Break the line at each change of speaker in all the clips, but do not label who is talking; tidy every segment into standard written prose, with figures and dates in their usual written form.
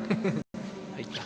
Ahí está.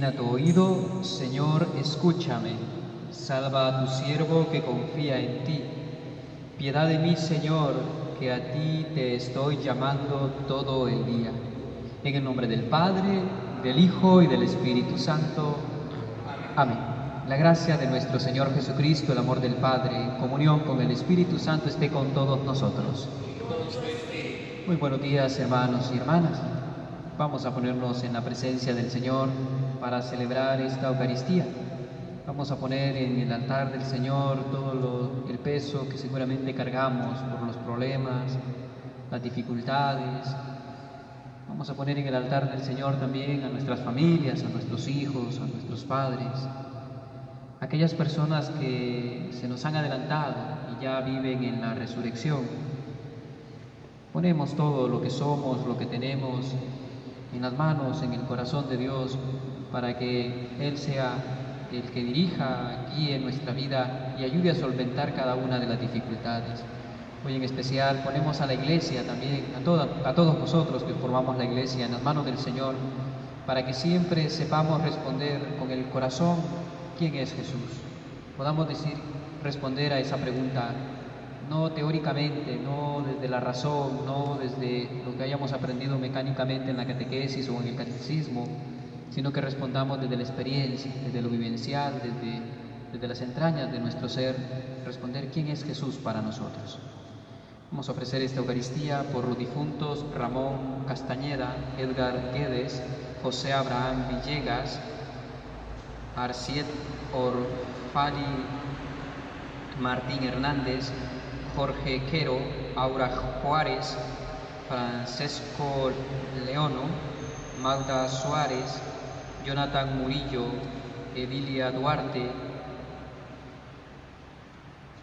Inclina tu oído, Señor, escúchame. Salva a tu siervo que confía en ti. Piedad de mí, Señor, que a ti te estoy llamando todo el día. En el nombre del Padre, del Hijo y del Espíritu Santo. Amén. La gracia de nuestro Señor Jesucristo, el amor del Padre, en comunión con el Espíritu Santo esté con todos nosotros. Muy buenos días, hermanos y hermanas. Vamos a ponernos en la presencia del Señor para celebrar esta Eucaristía. Vamos a poner en el altar del Señor todo el peso que seguramente cargamos por los problemas, las dificultades. Vamos a poner en el altar del Señor también a nuestras familias, a nuestros hijos, a nuestros padres, aquellas personas que se nos han adelantado y ya viven en la resurrección. Ponemos todo lo que somos, lo que tenemos, en las manos, en el corazón de Dios, para que Él sea el que dirija, guíe nuestra vida y ayude a solventar cada una de las dificultades. Hoy en especial ponemos a la Iglesia también, a todos nosotros que formamos la Iglesia, en las manos del Señor, para que siempre sepamos responder con el corazón quién es Jesús. Podamos responder a esa pregunta, no teóricamente, no desde la razón, no desde lo que hayamos aprendido mecánicamente en la catequesis o en el catecismo, sino que respondamos desde la experiencia, desde lo vivencial, desde las entrañas de nuestro ser, responder quién es Jesús para nosotros. Vamos a ofrecer esta Eucaristía por los difuntos Ramón Castañeda, Edgar Guedes, José Abraham Villegas, Arciet Orfali Martín Hernández, Jorge Quero, Aura Juárez, Francesco Leono, Magda Suárez, Jonathan Murillo, Edilia Duarte,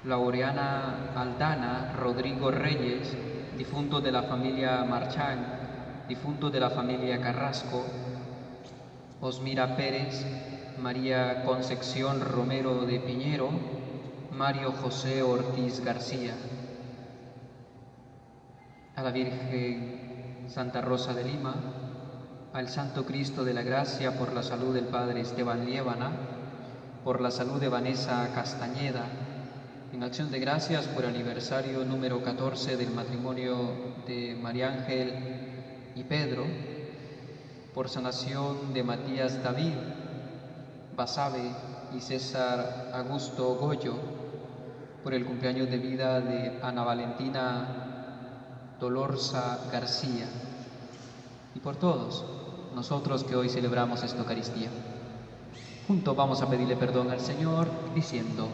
Laureana Aldana, Rodrigo Reyes, difunto de la familia Marchán, difunto de la familia Carrasco, Osmira Pérez, María Concepción Romero de Piñero, Mario José Ortiz García. A la Virgen Santa Rosa de Lima, al Santo Cristo de la Gracia, por la salud del Padre Esteban Liébana, por la salud de Vanessa Castañeda, en acción de gracias por el aniversario número 14 del matrimonio de María Ángel y Pedro, por sanación de Matías David Basabe y César Augusto Goyo, por el cumpleaños de vida de Ana Valentina Dolorza García, y por todos nosotros que hoy celebramos esta Eucaristía. Juntos vamos a pedirle perdón al Señor diciendo: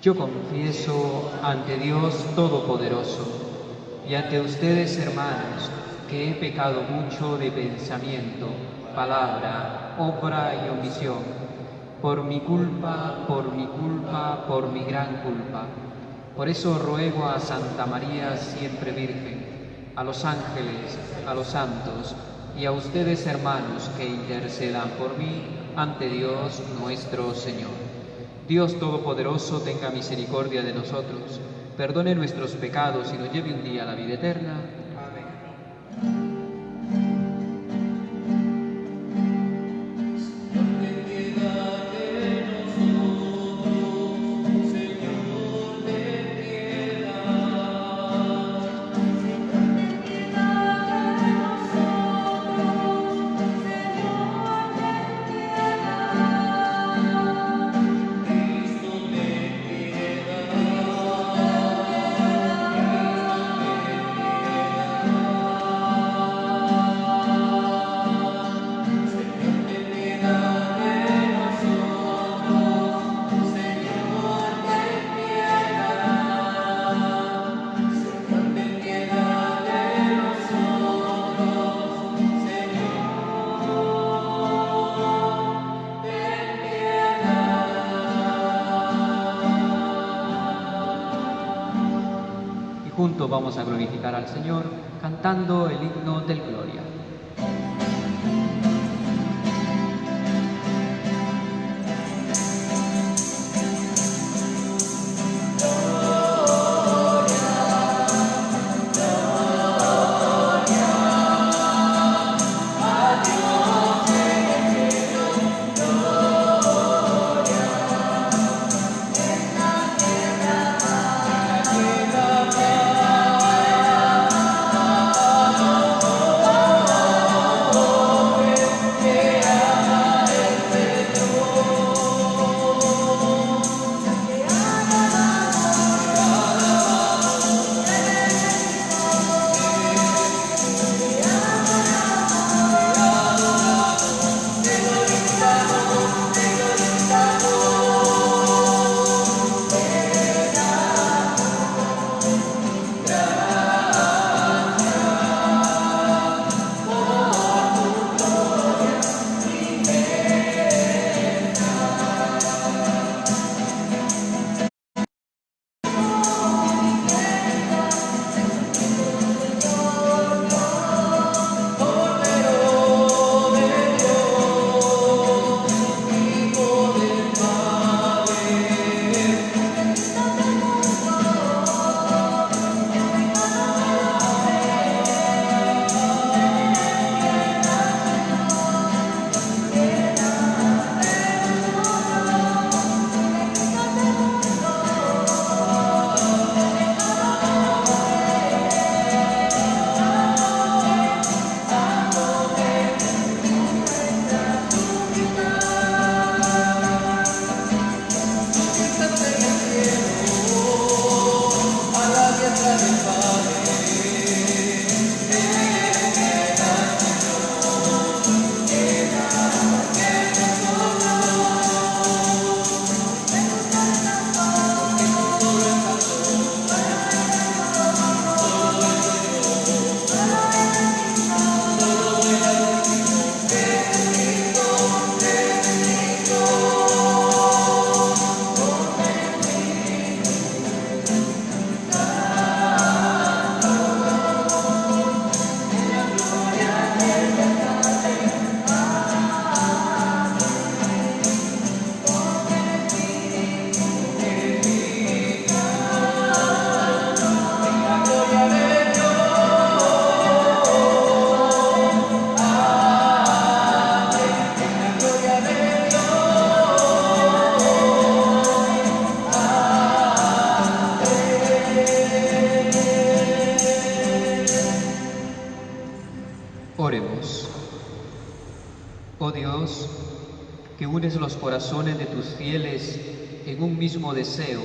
yo confieso ante Dios Todopoderoso y ante ustedes, hermanos, que he pecado mucho de pensamiento, palabra, obra y omisión, por mi culpa, por mi gran culpa. Por eso ruego a Santa María siempre Virgen, a los ángeles, a los santos y a ustedes, hermanos, que intercedan por mí ante Dios nuestro Señor. Dios Todopoderoso tenga misericordia de nosotros, perdone nuestros pecados y nos lleve un día a la vida eterna. Amén. Juntos vamos a glorificar al Señor cantando el himno del Gloria.
Gloria,
Oremos. Oh Dios, que unes los corazones de tus fieles en un mismo deseo,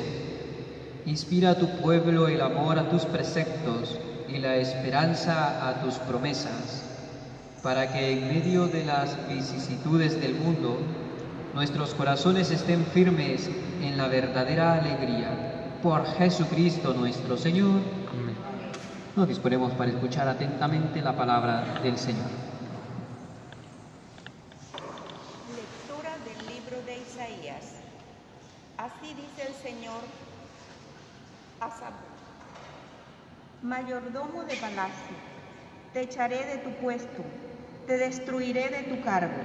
inspira a tu pueblo el amor a tus preceptos y la esperanza a tus promesas, para que en medio de las vicisitudes del mundo, nuestros corazones estén firmes en la verdadera alegría. Por Jesucristo nuestro Señor. Amén. Nos disponemos para escuchar atentamente la palabra del Señor.
Lectura del libro de Isaías. Así dice el Señor a Sabú: mayordomo de palacio, te echaré de tu puesto, te destruiré de tu cargo.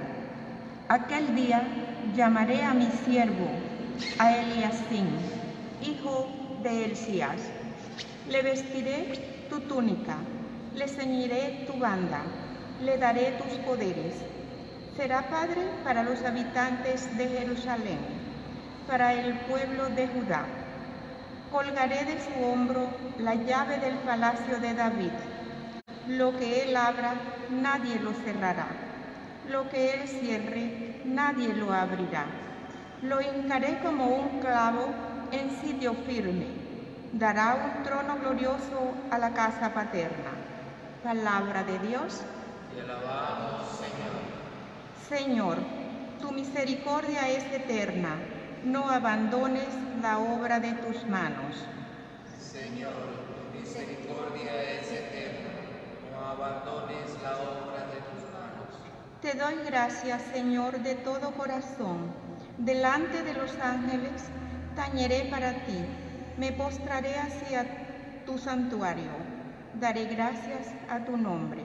Aquel día llamaré a mi siervo, a Eliasín, hijo de Hilcías. Le vestiré tu túnica, le ceñiré tu banda, le daré tus poderes. Será padre para los habitantes de Jerusalén, para el pueblo de Judá. Colgaré de su hombro la llave del palacio de David. Lo que él abra, nadie lo cerrará. Lo que él cierre, nadie lo abrirá. Lo hincaré como un clavo en sitio firme. Dará un trono glorioso a la casa paterna. Palabra de Dios.
Te alabamos, Señor.
Señor, tu misericordia es eterna. No abandones la obra de tus manos.
Señor, tu misericordia es eterna. No abandones la obra de tus manos.
Te doy gracias, Señor, de todo corazón. Delante de los ángeles tañeré para ti. Me postraré hacia tu santuario. Daré gracias a tu nombre.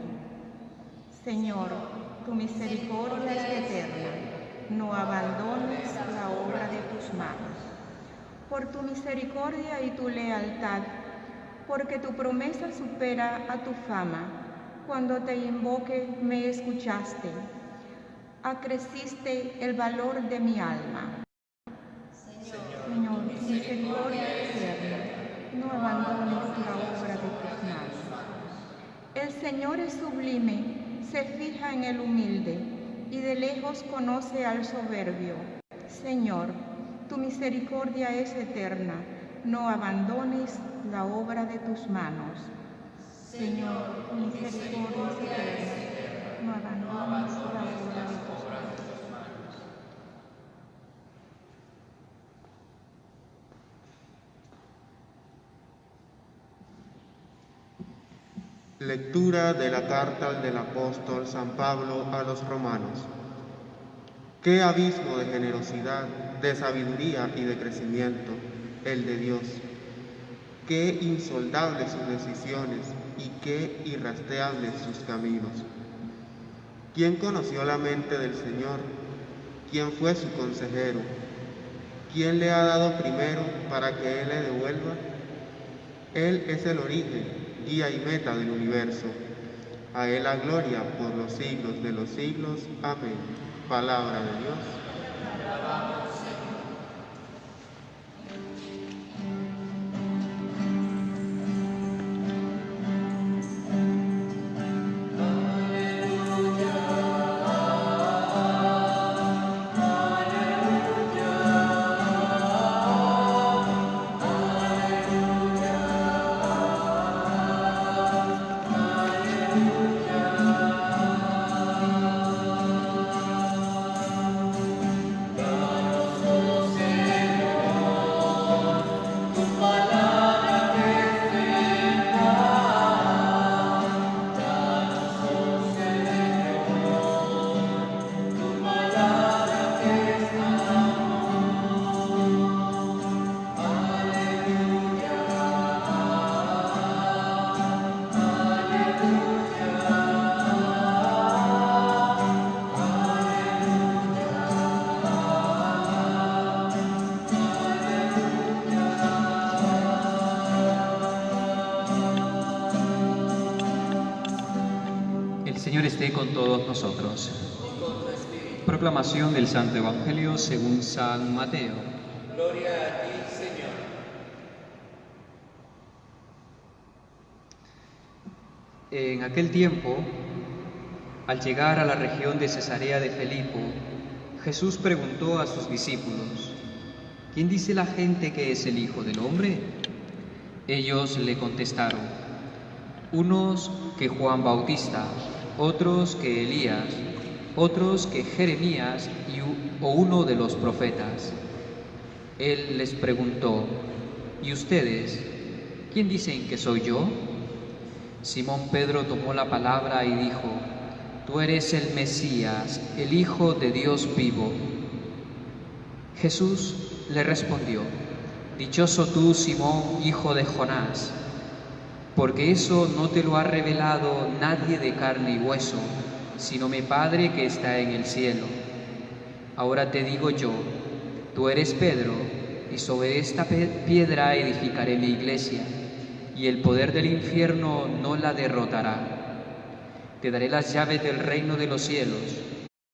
Señor, tu misericordia es eterna. No abandones la obra de tus manos. Por tu misericordia y tu lealtad, porque tu promesa supera a tu fama. Cuando te invoqué, me escuchaste. Acreciste el valor de mi alma. Señor, tu misericordia es eterna. No abandones la obra de tus manos. El Señor es sublime, se fija en el humilde y de lejos conoce al soberbio. Señor, tu misericordia es eterna. No abandones la obra de tus manos. Señor, tu misericordia es eterna. No abandones la obra de tus manos.
Lectura de la carta del apóstol San Pablo a los romanos. Qué abismo de generosidad, de sabiduría y de crecimiento el de Dios. Qué insondables sus decisiones y qué irrastreables sus caminos. ¿Quién conoció la mente del Señor? ¿Quién fue su consejero? ¿Quién le ha dado primero para que Él le devuelva? Él es el origen, guía y meta del universo. A Él la gloria por los siglos de los siglos. Amén. Palabra de Dios.
El Señor esté con todos nosotros. Proclamación del Santo Evangelio según San Mateo.
Gloria a ti, Señor.
En aquel tiempo, Al llegar a la región de Cesarea de Filipo, Jesús preguntó a sus discípulos: ¿Quién dice la gente que es el Hijo del Hombre? Ellos le contestaron: unos que Juan Bautista, otros que Elías, otros que Jeremías o uno de los profetas. Él les preguntó: ¿y ustedes? ¿Quién dicen que soy yo? Simón Pedro tomó la palabra y dijo: Tú eres el Mesías, el Hijo de Dios vivo. Jesús le respondió: Dichoso tú, Simón, hijo de Jonás, porque eso no te lo ha revelado nadie de carne y hueso, sino mi Padre que está en el cielo. Ahora te digo yo, tú eres Pedro, y sobre esta piedra edificaré mi iglesia, y el poder del infierno no la derrotará. Te daré las llaves del reino de los cielos.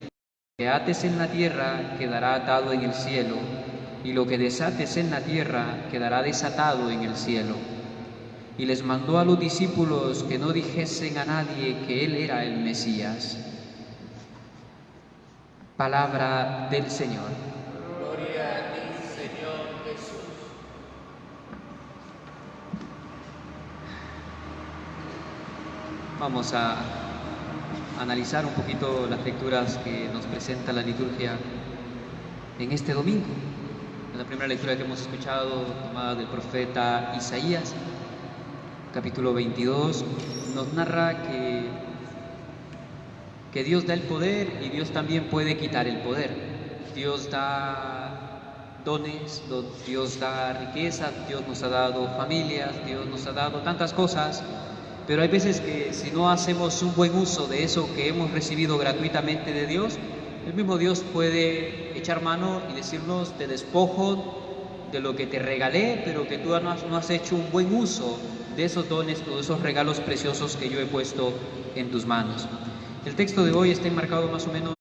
Lo que ates en la tierra quedará atado en el cielo, y lo que desates en la tierra quedará desatado en el cielo. Y les mandó a los discípulos que no dijesen a nadie que él era el Mesías. Palabra del Señor.
Gloria a ti, Señor Jesús.
Vamos a analizar un poquito las lecturas que nos presenta la liturgia en este domingo. La primera lectura que hemos escuchado, tomada del profeta Isaías, capítulo 22, nos narra que Dios da el poder y Dios también puede quitar el poder. Dios da dones, Dios da riqueza, Dios nos ha dado familias, Dios nos ha dado tantas cosas. Pero hay veces que si no hacemos un buen uso de eso que hemos recibido gratuitamente de Dios, el mismo Dios puede echar mano y decirnos: te despojo de lo que te regalé, pero que tú no has hecho un buen uso de esos dones o de esos regalos preciosos que yo he puesto en tus manos. El texto de hoy está enmarcado más o menos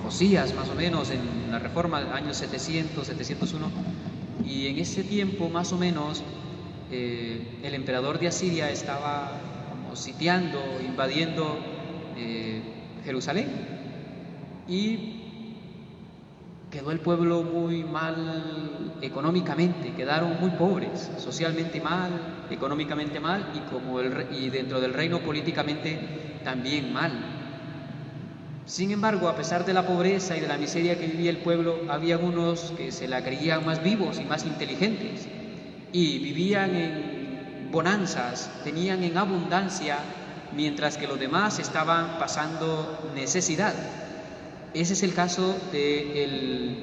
Josías, más o menos en la Reforma, años 700, 701. Y en ese tiempo, más o menos, el emperador de Asiria estaba como sitiando, invadiendo Jerusalén. Y quedó el pueblo muy mal económicamente, quedaron muy pobres, socialmente mal, económicamente mal, y dentro del reino políticamente también mal. Sin embargo, a pesar de la pobreza y de la miseria que vivía el pueblo, había unos que se la creían más vivos y más inteligentes y vivían en bonanzas, tenían en abundancia, mientras que los demás estaban pasando necesidad. Ese es el caso del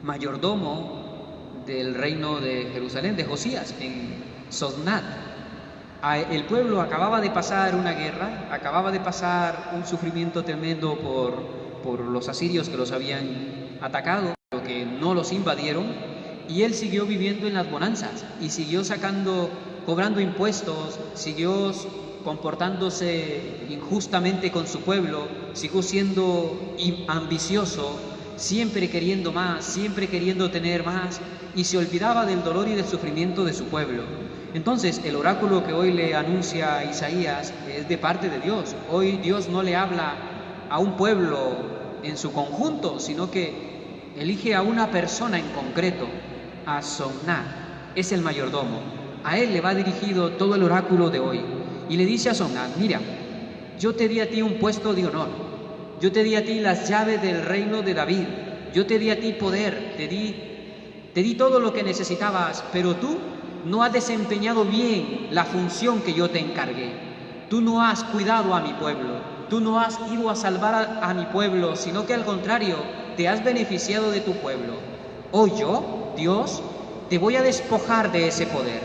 mayordomo del reino de Jerusalén, de Josías, en Sosnat. El pueblo acababa de pasar una guerra, acababa de pasar un sufrimiento tremendo por los asirios que los habían atacado, pero que no los invadieron, y él siguió viviendo en las bonanzas y siguió cobrando impuestos, siguió comportándose injustamente con su pueblo, siguió siendo ambicioso, siempre queriendo más, siempre queriendo tener más, y se olvidaba del dolor y del sufrimiento de su pueblo. Entonces, el oráculo que hoy le anuncia a Isaías es de parte de Dios. Hoy Dios no le habla a un pueblo en su conjunto, sino que elige a una persona en concreto, a Sosnat, es el mayordomo. A él le va dirigido todo el oráculo de hoy. Y le dice a Sosnat: mira, yo te di a ti un puesto de honor, yo te di a ti las llaves del reino de David, yo te di a ti poder, te di todo lo que necesitabas, pero tú no has desempeñado bien la función que yo te encargué. Tú no has cuidado a mi pueblo, tú no has ido a salvar a mi pueblo, sino que al contrario, te has beneficiado de tu pueblo. Hoy yo, Dios, te voy a despojar de ese poder,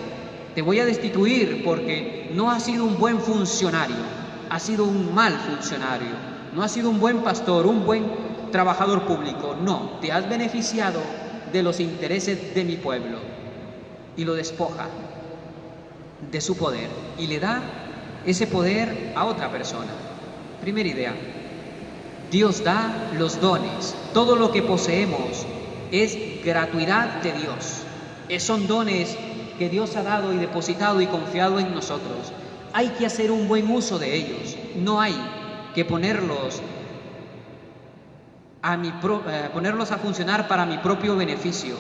te voy a destituir porque no has sido un buen funcionario, has sido un mal funcionario, no has sido un buen pastor, un buen trabajador público, no, te has beneficiado de los intereses de mi pueblo. Y lo despoja de su poder y le da ese poder a otra persona. Primera idea: Dios da los dones. Todo lo que poseemos es gratuidad de Dios. Son dones que Dios ha dado y depositado y confiado en nosotros. hay que hacer un buen uso de ellos. No hay que ponerlos a funcionar para mi propio beneficio,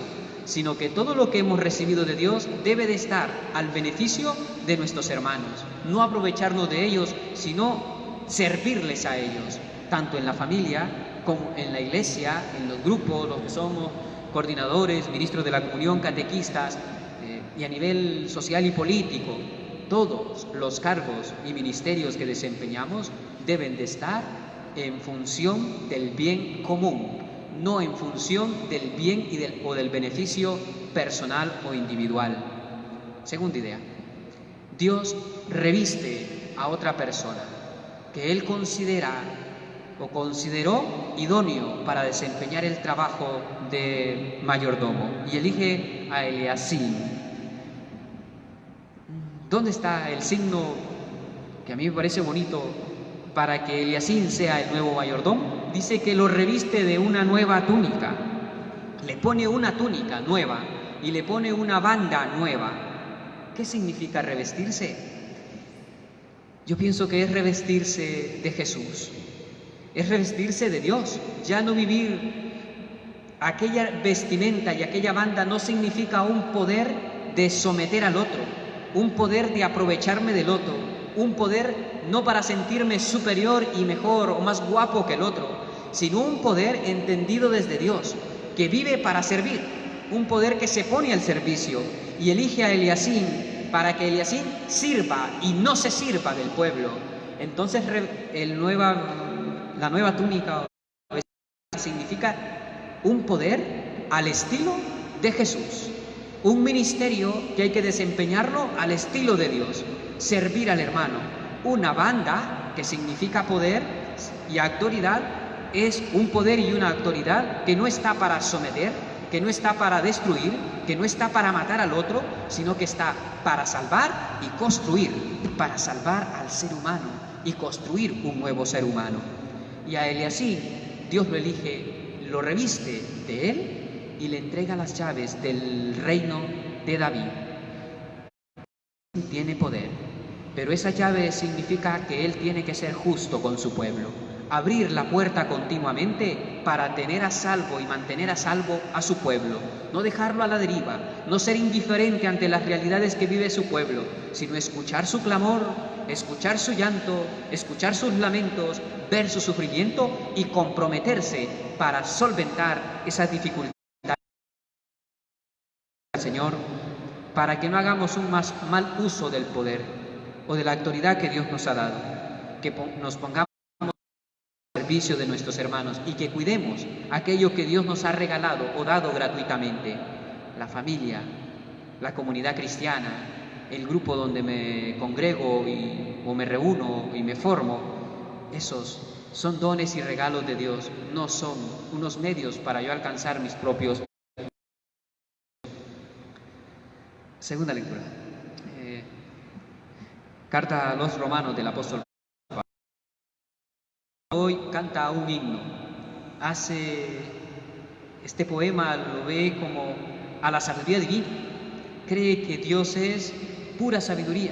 sino que todo lo que hemos recibido de Dios debe de estar al beneficio de nuestros hermanos. No aprovecharnos de ellos, sino servirles a ellos, tanto en la familia como en la iglesia, en los grupos, los que somos coordinadores, ministros de la comunión, catequistas, y a nivel social y político. Todos los cargos y ministerios que desempeñamos deben de estar en función del bien común, no en función del bien o del beneficio personal o individual. Segunda idea, Dios reviste a otra persona que Él considera o consideró idóneo para desempeñar el trabajo de mayordomo y elige a Eliasín. ¿Dónde está el signo que a mí me parece bonito para que Eliasín sea el nuevo mayordomo? Dice que lo reviste de una nueva túnica, le pone una túnica nueva y le pone una banda nueva. ¿Qué significa revestirse? Yo pienso que es revestirse de Jesús, es revestirse de Dios. Ya no vivir aquella vestimenta y aquella banda no significa un poder de someter al otro, un poder de aprovecharme del otro, un poder no para sentirme superior y mejor o más guapo que el otro, sino un poder entendido desde Dios, que vive para servir, un poder que se pone al servicio y elige a Eliasín para que Eliasín sirva y no se sirva del pueblo. Entonces la nueva túnica significa un poder al estilo de Jesús, un ministerio que hay que desempeñarlo al estilo de Dios, servir al hermano. Una banda, que significa poder y autoridad, es un poder y una autoridad que no está para someter, que no está para destruir, que no está para matar al otro, sino que está para salvar y construir, para salvar al ser humano y construir un nuevo ser humano. Y a Eliasín Dios lo elige, lo reviste de él y le entrega las llaves del reino de David. Tiene poder, pero esa llave significa que él tiene que ser justo con su pueblo, abrir la puerta continuamente para tener a salvo y mantener a salvo a su pueblo, no dejarlo a la deriva, no ser indiferente ante las realidades que vive su pueblo, sino escuchar su clamor, escuchar su llanto, escuchar sus lamentos, ver su sufrimiento y comprometerse para solventar esas dificultades. Señor, para que no hagamos un mal uso del poder o de la autoridad que Dios nos ha dado, que nos pongamos al servicio de nuestros hermanos y que cuidemos aquello que Dios nos ha regalado o dado gratuitamente, la familia, la comunidad cristiana, el grupo donde me congrego o me reúno y me formo. Esos son dones y regalos de Dios, no son unos medios para yo alcanzar mis propios. Segunda lectura. Carta a los Romanos del apóstol Pablo. Hoy canta un himno. Hace este poema, lo ve como a la sabiduría divina. Cree que Dios es pura sabiduría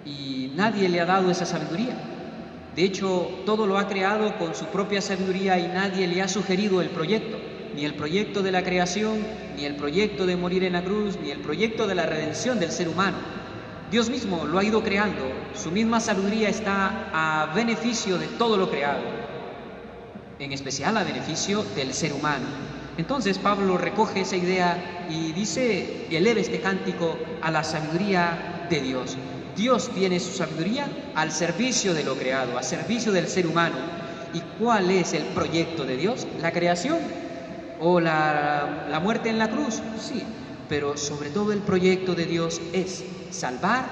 y nadie le ha dado esa sabiduría. De hecho, todo lo ha creado con su propia sabiduría y nadie le ha sugerido el proyecto. Ni el proyecto de la creación, ni el proyecto de morir en la cruz, ni el proyecto de la redención del ser humano. Dios mismo lo ha ido creando, su misma sabiduría está a beneficio de todo lo creado, en especial a beneficio del ser humano. Entonces Pablo recoge esa idea y dice, eleva este cántico a la sabiduría de Dios. Dios tiene su sabiduría al servicio de lo creado, al servicio del ser humano. ¿Y cuál es el proyecto de Dios? ¿La creación? ¿O la muerte en la cruz? Sí, pero sobre todo el proyecto de Dios es salvar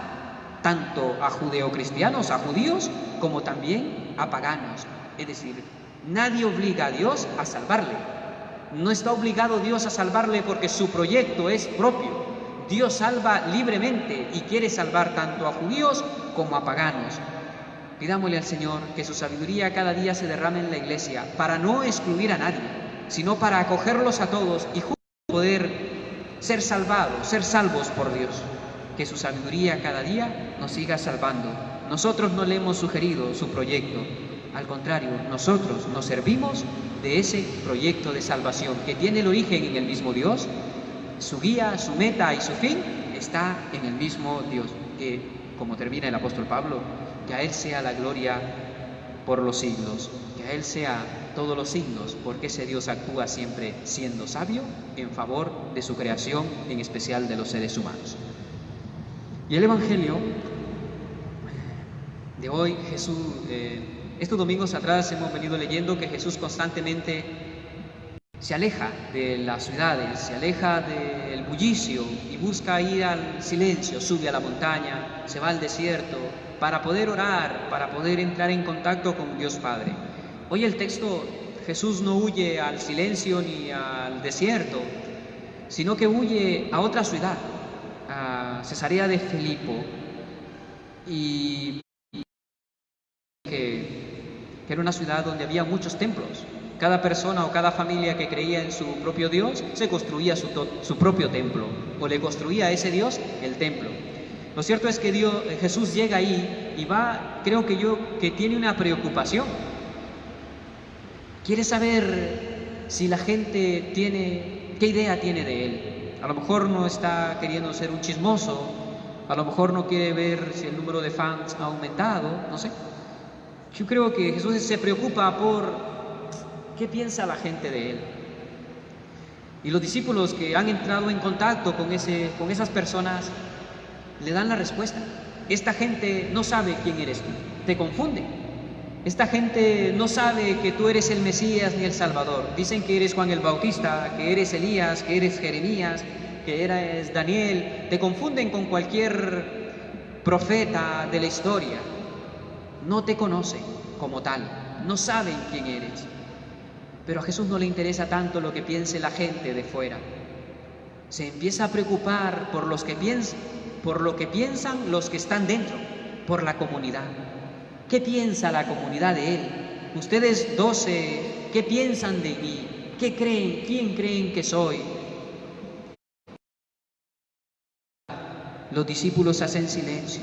tanto a judeocristianos, a judíos, como también a paganos. Es decir, nadie obliga a Dios a salvarle. No está obligado Dios a salvarle porque su proyecto es propio. Dios salva libremente y quiere salvar tanto a judíos como a paganos. Pidámosle al Señor que su sabiduría cada día se derrame en la Iglesia para no excluir a nadie, sino para acogerlos a todos y juntos poder ser salvados, ser salvos por Dios. que su sabiduría cada día nos siga salvando. Nosotros no le hemos sugerido su proyecto, al contrario, nosotros nos servimos de ese proyecto de salvación que tiene el origen en el mismo Dios. Su guía, su meta y su fin está en el mismo Dios, que, como termina el apóstol Pablo, que a Él sea la gloria por los siglos, que a Él sea todos los siglos, porque ese Dios actúa siempre siendo sabio en favor de su creación, en especial de los seres humanos. Y el Evangelio de hoy, Jesús, estos domingos atrás hemos venido leyendo que Jesús constantemente se aleja de las ciudades, se aleja del bullicio y busca ir al silencio, sube a la montaña, se va al desierto para poder orar, para poder entrar en contacto con Dios Padre. Hoy el texto, Jesús no huye al silencio ni al desierto, sino que huye a otra ciudad, a Cesarea de Filipo, y que era una ciudad donde había muchos templos. Cada persona o cada familia que creía en su propio Dios se construía su propio templo, o le construía a ese Dios el templo. Lo cierto es que Jesús llega ahí y va, creo que tiene una preocupación. Quiere saber si la gente qué idea tiene de Él. A lo mejor no está queriendo ser un chismoso, a lo mejor no quiere ver si el número de fans ha aumentado, no sé. Yo creo que Jesús se preocupa por qué piensa la gente de Él. Y los discípulos que han entrado en contacto con esas personas le dan la respuesta. Esta gente no sabe quién eres tú, te confunde. Esta gente no sabe que tú eres el Mesías ni el Salvador. Dicen que eres Juan el Bautista, que eres Elías, que eres Jeremías, que eres Daniel. Te confunden con cualquier profeta de la historia. No te conocen como tal, no saben quién eres. Pero a Jesús no le interesa tanto lo que piense la gente de fuera. Se empieza a preocupar por lo que piensan los que están dentro, por la comunidad. ¿Qué piensa la comunidad de Él? Ustedes 12, ¿qué piensan de mí? ¿Qué creen? ¿Quién creen que soy? Los discípulos hacen silencio.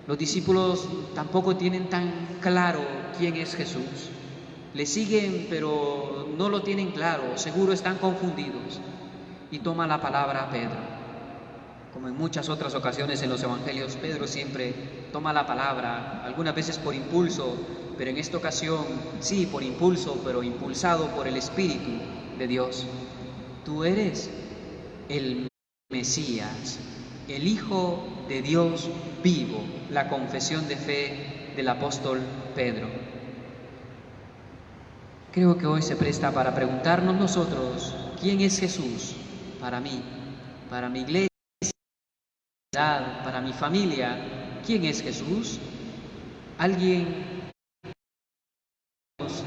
Los discípulos tampoco tienen tan claro quién es Jesús. Le siguen, pero no lo tienen claro, seguro están confundidos. Y toma la palabra Pedro. Como en muchas otras ocasiones en los evangelios, Pedro siempre toma la palabra, algunas veces por impulso, pero en esta ocasión sí por impulso, pero impulsado por el Espíritu de Dios. Tú eres el Mesías, el Hijo de Dios vivo, la confesión de fe del apóstol Pedro. Creo que hoy se presta para preguntarnos nosotros, ¿quién es Jesús para mí, para mi iglesia, para mi familia? ¿Quién es Jesús? ¿Alguien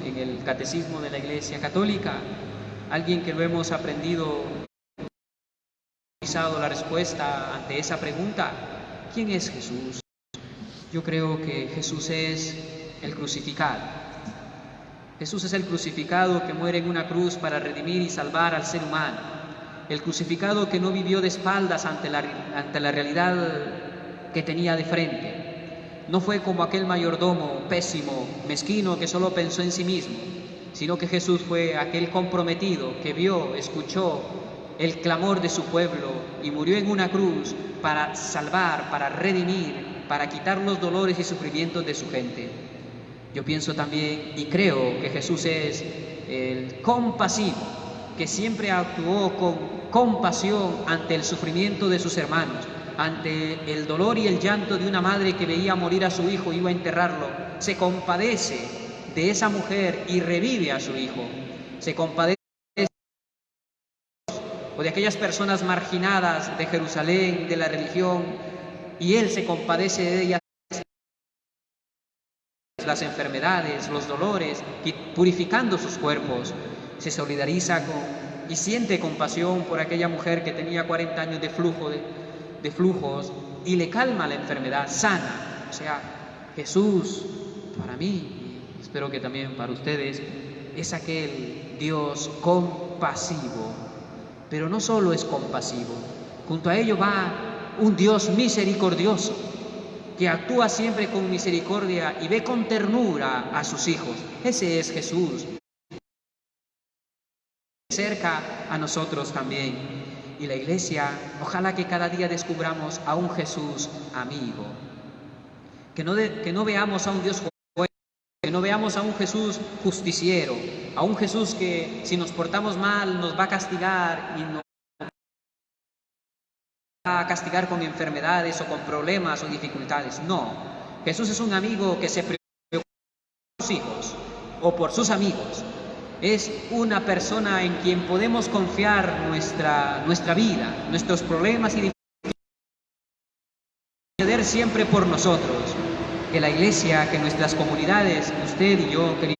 en el catecismo de la Iglesia Católica? ¿Alguien que lo hemos aprendido, la respuesta ante esa pregunta? ¿Quién es Jesús? Yo creo que Jesús es el crucificado. Jesús es el crucificado que muere en una cruz para redimir y salvar al ser humano. El crucificado que no vivió de espaldas ante la realidad que tenía de frente. No fue como aquel mayordomo pésimo, mezquino, que solo pensó en sí mismo, sino que Jesús fue aquel comprometido que vio, escuchó el clamor de su pueblo y murió en una cruz para salvar, para redimir, para quitar los dolores y sufrimientos de su gente. Yo pienso también y creo que Jesús es el compasivo, que siempre actuó con compasión ante el sufrimiento de sus hermanos, ante el dolor y el llanto de una madre que veía morir a su hijo y iba a enterrarlo. Se compadece de esa mujer y revive a su hijo. Se compadece o de aquellas personas marginadas de Jerusalén, de la religión, y Él se compadece de ellas, las enfermedades, los dolores, y purificando sus cuerpos. Se solidariza y siente compasión por aquella mujer que tenía 40 años de flujos y le calma la enfermedad, sana. O sea, Jesús, para mí, espero que también para ustedes, es aquel Dios compasivo. Pero no solo es compasivo, junto a ello va un Dios misericordioso, que actúa siempre con misericordia y ve con ternura a sus hijos. Ese es Jesús. Cerca a nosotros también. Y la Iglesia, ojalá que cada día descubramos a un Jesús amigo. Que no veamos a un Dios juez, que no veamos a un Jesús justiciero, a un Jesús que si nos portamos mal nos va a castigar y nos va a castigar con enfermedades o con problemas o dificultades. No, Jesús es un amigo que se preocupa por sus hijos o por sus amigos. Es una persona en quien podemos confiar nuestra vida, nuestros problemas y interceder siempre por nosotros. Que la Iglesia, que nuestras comunidades, usted y yo, queridos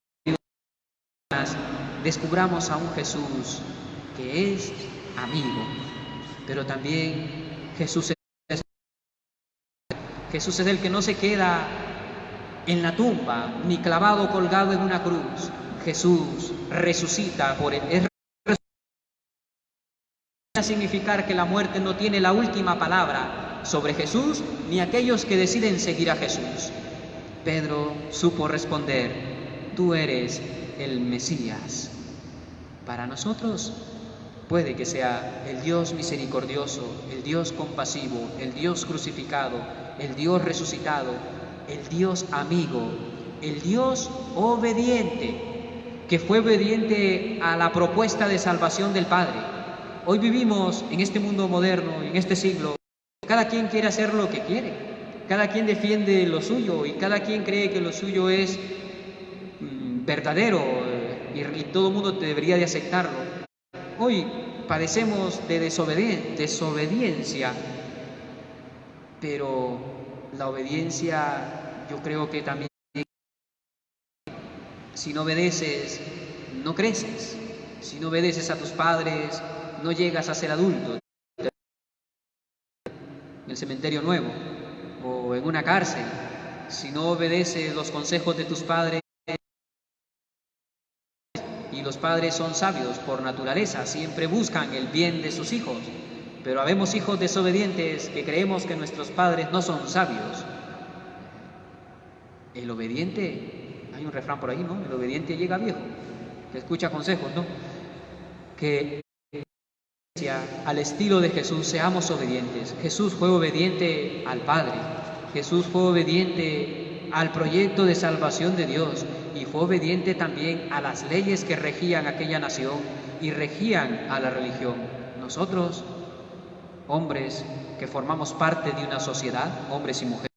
hermanos, descubramos a un Jesús que es amigo, pero también Jesús es el que no se queda en la tumba ni clavado colgado en una cruz. Jesús resucita por él. Es significar que la muerte no tiene la última palabra sobre Jesús ni aquellos que deciden seguir a Jesús. Pedro supo responder: tú eres el Mesías. Para nosotros puede que sea el Dios misericordioso, el Dios compasivo, el Dios crucificado, el Dios resucitado, el Dios amigo, el Dios obediente, que fue obediente a la propuesta de salvación del Padre. Hoy vivimos en este mundo moderno, en este siglo, cada quien quiere hacer lo que quiere, cada quien defiende lo suyo y cada quien cree que lo suyo es verdadero y todo el mundo debería de aceptarlo. Hoy padecemos de desobediencia, pero la obediencia yo creo que también, si no obedeces, no creces. Si no obedeces a tus padres, no llegas a ser adulto. En el cementerio nuevo o en una cárcel, si no obedeces los consejos de tus padres, y los padres son sabios por naturaleza, siempre buscan el bien de sus hijos, pero habemos hijos desobedientes que creemos que nuestros padres no son sabios. El obediente, hay un refrán por ahí, ¿no? El obediente llega viejo, que escucha consejos, ¿no? Que al estilo de Jesús seamos obedientes. Jesús fue obediente al Padre, Jesús fue obediente al proyecto de salvación de Dios y fue obediente también a las leyes que regían aquella nación y regían a la religión. Nosotros, hombres que formamos parte de una sociedad, hombres y mujeres,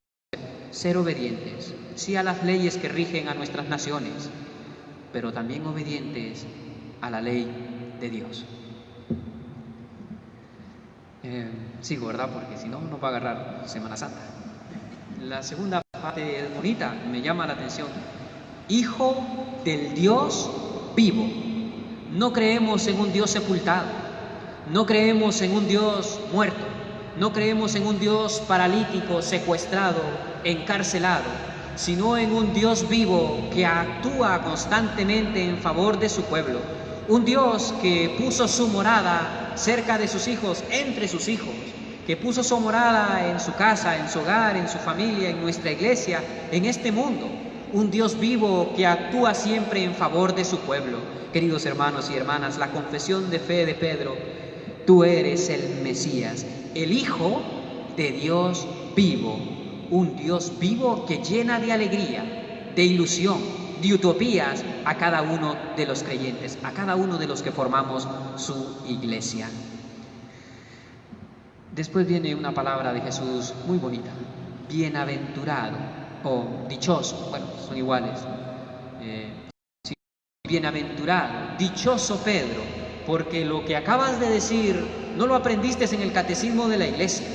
ser obedientes, sí a las leyes que rigen a nuestras naciones, pero también obedientes a la ley de Dios. Sigo, ¿verdad? Porque si no, nos va a agarrar Semana Santa. La segunda parte es bonita, me llama la atención. Hijo del Dios vivo. No creemos en un Dios sepultado, no creemos en un Dios muerto, no creemos en un Dios paralítico, secuestrado, encarcelado, sino en un Dios vivo que actúa constantemente en favor de su pueblo. Un Dios que puso su morada cerca de sus hijos, entre sus hijos, que puso su morada en su casa, en su hogar, en su familia, en nuestra iglesia, en este mundo. Un Dios vivo que actúa siempre en favor de su pueblo. Queridos hermanos y hermanas, la confesión de fe de Pedro: tú eres el Mesías, el Hijo de Dios vivo. Un Dios vivo que llena de alegría, de ilusión, de utopías a cada uno de los creyentes, a cada uno de los que formamos su iglesia. Después viene una palabra de Jesús muy bonita: bienaventurado o dichoso, bueno, son iguales. Bienaventurado, dichoso Pedro, porque lo que acabas de decir no lo aprendiste en el catecismo de la iglesia,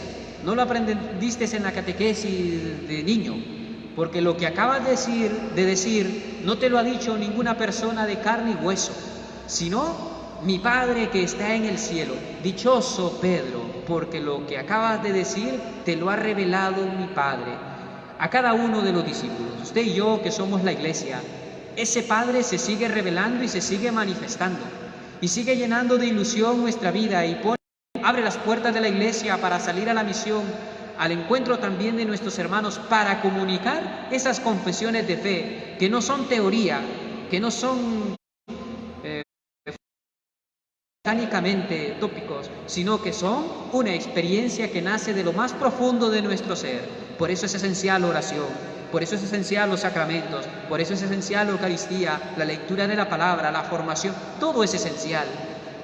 no lo aprendiste en la catequesis de niño, porque lo que acabas de decir no te lo ha dicho ninguna persona de carne y hueso, sino mi Padre que está en el cielo. Dichoso Pedro, porque lo que acabas de decir te lo ha revelado mi Padre. A cada uno de los discípulos, usted y yo que somos la iglesia, ese Padre se sigue revelando y se sigue manifestando y sigue llenando de ilusión nuestra vida y pone abre las puertas de la iglesia para salir a la misión, al encuentro también de nuestros hermanos, para comunicar esas confesiones de fe, que no son teoría, que no son mecánicamente tópicos, sino que son una experiencia que nace de lo más profundo de nuestro ser. Por eso es esencial la oración, por eso es esencial los sacramentos, por eso es esencial la Eucaristía, la lectura de la palabra, la formación, todo es esencial.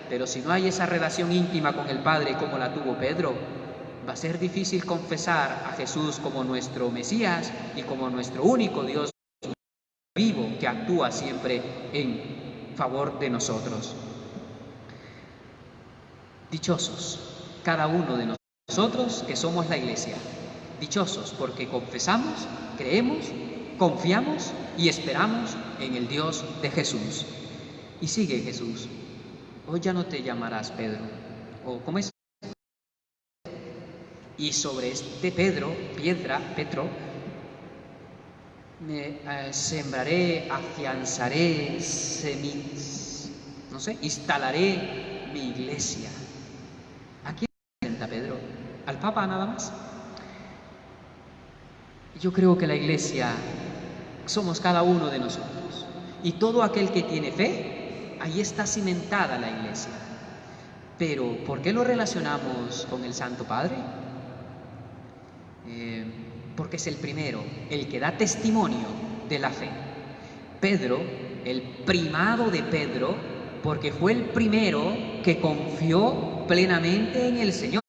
Pero si no hay esa relación íntima con el Padre como la tuvo Pedro, va a ser difícil confesar a Jesús como nuestro Mesías y como nuestro único Dios vivo que actúa siempre en favor de nosotros. Dichosos cada uno de nosotros que somos la iglesia. Dichosos porque confesamos, creemos, confiamos y esperamos en el Dios de Jesús. Y sigue Jesús. Hoy ya no te llamarás Pedro. ¿O cómo es? Y sobre este Petro, me sembraré, afianzaré, instalaré mi iglesia. ¿A quién presenta Pedro? ¿Al Papa nada más? Yo creo que la iglesia somos cada uno de nosotros. Y todo aquel que tiene fe, ahí está cimentada la iglesia. Pero, ¿por qué lo relacionamos con el Santo Padre? Porque es el primero, el que da testimonio de la fe. Pedro, el primado de Pedro, porque fue el primero que confió plenamente en el Señor.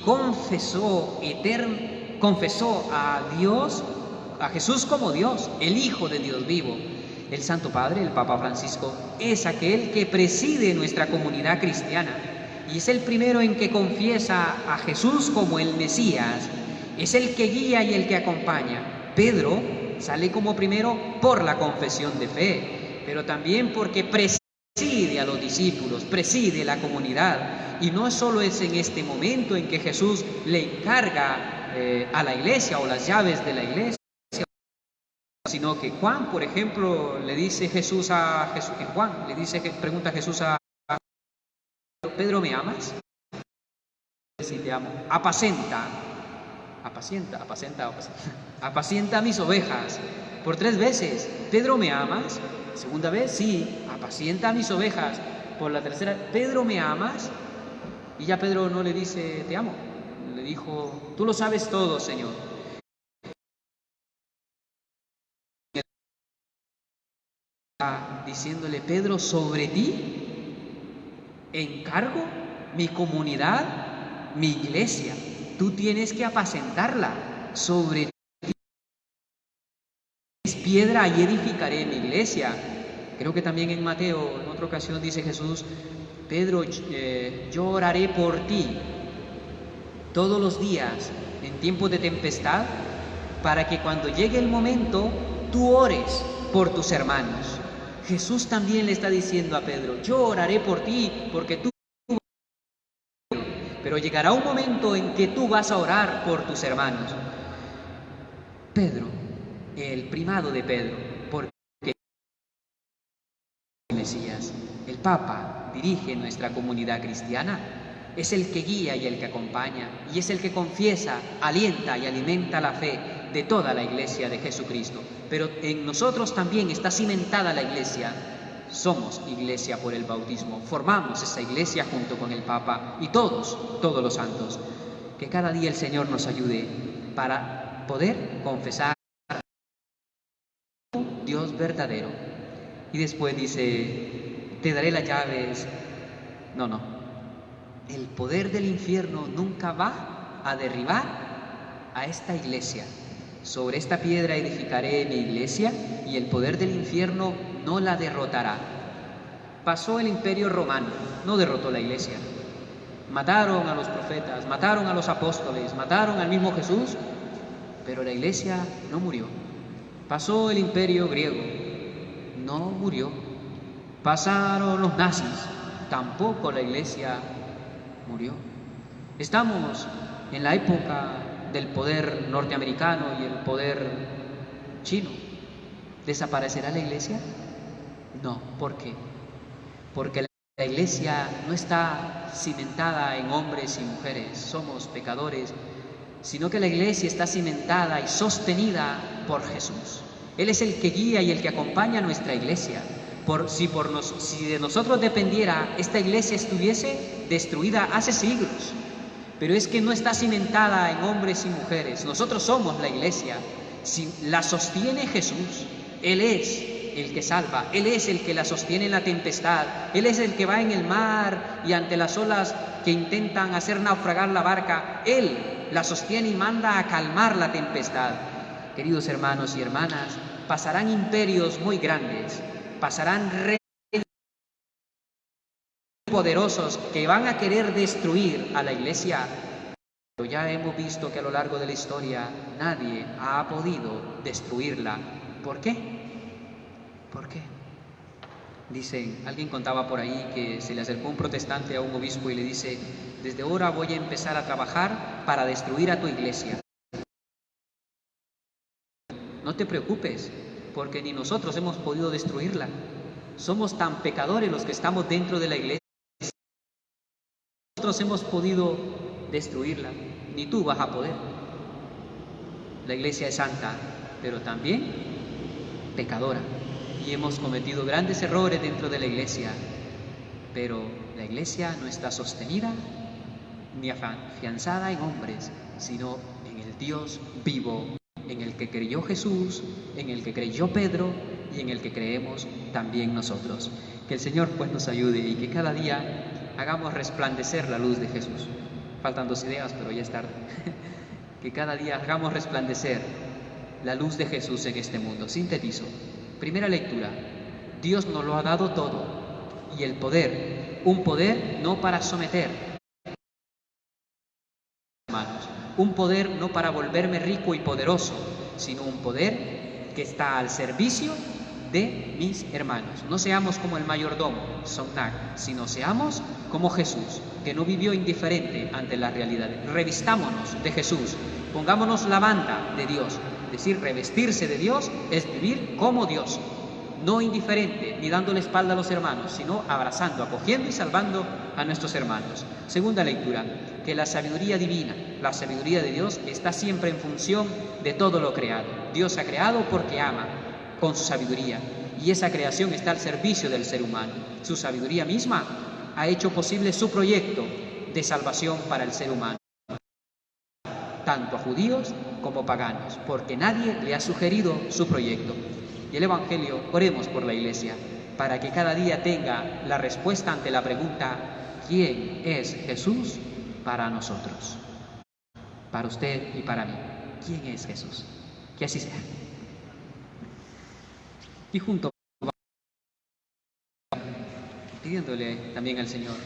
Confesó a Dios, a Jesús como Dios, el Hijo de Dios vivo. El Santo Padre, el Papa Francisco, es aquel que preside nuestra comunidad cristiana y es el primero en que confiesa a Jesús como el Mesías, es el que guía y el que acompaña. Pedro sale como primero por la confesión de fe, pero también porque preside a los discípulos, preside la comunidad. Y no solo es en este momento en que Jesús le encarga a la iglesia o las llaves de la iglesia, sino que Juan, por ejemplo, le dice pregunta Jesús a Pedro, ¿me amas? Sí, te amo. Apacienta mis ovejas. Por 3 veces. Pedro, ¿me amas? Segunda vez, sí, apacienta mis ovejas. Por la tercera, Pedro, ¿me amas? Y ya Pedro no le dice, te amo. Le dijo, tú lo sabes todo, Señor. Diciéndole, Pedro, sobre ti encargo mi comunidad, mi iglesia. Tú tienes que apacentarla. Sobre ti es piedra y edificaré mi iglesia. Creo que también en Mateo, en otra ocasión, dice Jesús, Pedro, yo oraré por ti todos los días en tiempos de tempestad, para que cuando llegue el momento, tú ores por tus hermanos. Jesús también le está diciendo a Pedro, yo oraré por ti, porque tú... Pero llegará un momento en que tú vas a orar por tus hermanos. Pedro, el primado de Pedro, porque el Mesías, el Papa, dirige nuestra comunidad cristiana, es el que guía y el que acompaña, y es el que confiesa, alienta y alimenta la fe de toda la iglesia de Jesucristo. Pero en nosotros también está cimentada la iglesia. Somos iglesia por el bautismo, formamos esa iglesia junto con el Papa y todos los santos. Que cada día el Señor nos ayude para poder confesar Dios verdadero. Y después dice, te daré las llaves. No. El poder del infierno nunca va a derribar a esta iglesia. Sobre esta piedra edificaré mi iglesia y el poder del infierno no la derrotará. Pasó el Imperio Romano, no derrotó la iglesia. Mataron a los profetas, mataron a los apóstoles, mataron al mismo Jesús, pero la iglesia no murió. Pasó el Imperio Griego, no murió. Pasaron los nazis, tampoco la iglesia murió. Estamos en la época del poder norteamericano y el poder chino. ¿Desaparecerá la iglesia? No. ¿Por qué? Porque La iglesia no está cimentada en hombres y mujeres, somos pecadores, sino que la iglesia está cimentada y sostenida por Jesús. Él es el que guía y el que acompaña a nuestra iglesia. Si de nosotros dependiera, esta iglesia estuviese destruida hace siglos. Pero es que no está cimentada en hombres y mujeres. Nosotros somos la iglesia. Si la sostiene Jesús, Él es el que salva, Él es el que la sostiene en la tempestad, Él es el que va en el mar y ante las olas que intentan hacer naufragar la barca, Él la sostiene y manda a calmar la tempestad. Queridos hermanos y hermanas, pasarán imperios muy grandes, pasarán reyes poderosos que van a querer destruir a la iglesia. Pero ya hemos visto que a lo largo de la historia nadie ha podido destruirla. ¿Por qué? ¿Por qué? Dicen, alguien contaba por ahí que se le acercó un protestante a un obispo y le dice: desde ahora voy a empezar a trabajar para destruir a tu iglesia. No te preocupes, porque ni nosotros hemos podido destruirla. Somos tan pecadores los que estamos dentro de la iglesia. Nosotros hemos podido destruirla, ni tú vas a poder. La iglesia es santa, pero también pecadora. Y hemos cometido grandes errores dentro de la iglesia, pero la iglesia no está sostenida ni afianzada en hombres, sino en el Dios vivo, en el que creyó Jesús, en el que creyó Pedro y en el que creemos también nosotros. Que el Señor pues nos ayude y que cada día hagamos resplandecer la luz de Jesús. Faltan 2 ideas, pero ya es tarde. Que cada día hagamos resplandecer la luz de Jesús en este mundo. Sintetizo. Primera lectura. Dios nos lo ha dado todo y el poder, un poder no para someter, hermanos, un poder no para volverme rico y poderoso, sino un poder que está al servicio de mis hermanos. No seamos como el mayordomo, Sonnac, sino seamos como Jesús, que no vivió indiferente ante las realidades. Revistámonos de Jesús, pongámonos la banda de Dios. Es decir, revestirse de Dios es vivir como Dios, no indiferente ni dando la espalda a los hermanos, sino abrazando, acogiendo y salvando a nuestros hermanos. Segunda lectura, que la sabiduría divina, la sabiduría de Dios está siempre en función de todo lo creado. Dios ha creado porque ama con su sabiduría y esa creación está al servicio del ser humano. Su sabiduría misma ha hecho posible su proyecto de salvación para el ser humano, tanto a judíos como paganos, porque nadie le ha sugerido su proyecto. Y el Evangelio, oremos por la Iglesia, para que cada día tenga la respuesta ante la pregunta: ¿quién es Jesús para nosotros? Para usted y para mí, ¿quién es Jesús? Que así sea. Y junto, pidiéndole también al Señor,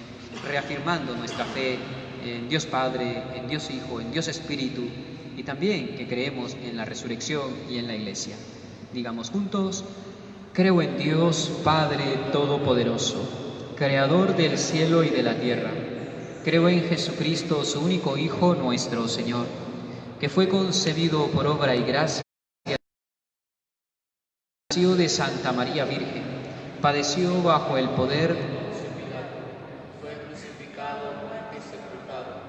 reafirmando nuestra fe en Dios Padre, en Dios Hijo, en Dios Espíritu, y también que creemos en la resurrección y en la Iglesia. Digamos juntos: creo en Dios Padre Todopoderoso, Creador del cielo y de la tierra. Creo en Jesucristo, su único Hijo, nuestro Señor, que fue concebido por obra y gracia, nació de Santa María Virgen, padeció bajo el poder,
fue crucificado, muerto y sepultado,